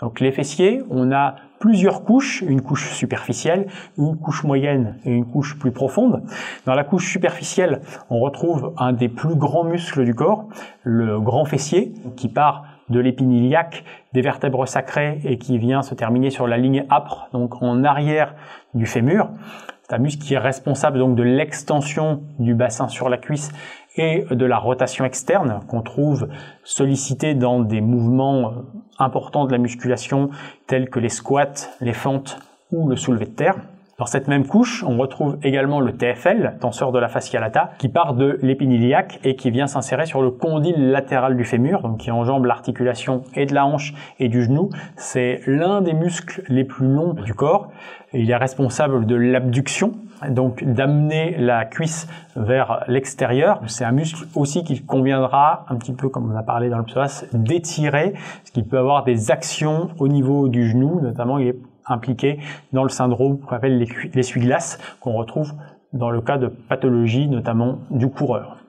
Donc les fessiers, on a plusieurs couches, une couche superficielle, une couche moyenne et une couche plus profonde. Dans la couche superficielle, on retrouve un des plus grands muscles du corps, le grand fessier, qui part de l'épine iliaque, des vertèbres sacrées et qui vient se terminer sur la ligne âpre, donc en arrière du fémur. C'est un muscle qui est responsable donc de l'extension du bassin sur la cuisse et de la rotation externe qu'on trouve sollicité dans des mouvements importants de la musculation tels que les squats, les fentes ou le soulevé de terre. Dans cette même couche, on retrouve également le TFL, tenseur de la fascia lata, qui part de l'épine iliaque et qui vient s'insérer sur le condyle latéral du fémur, donc qui enjambe l'articulation et de la hanche et du genou. C'est l'un des muscles les plus longs du corps. Il est responsable de l'abduction, donc d'amener la cuisse vers l'extérieur. C'est un muscle aussi qu'il conviendra, un petit peu comme on a parlé dans le psoas, d'étirer, parce qu'il peut avoir des actions au niveau du genou, notamment il est impliqué dans le syndrome qu'on appelle l'essuie-glace, qu'on retrouve dans le cas de pathologie, notamment du coureur.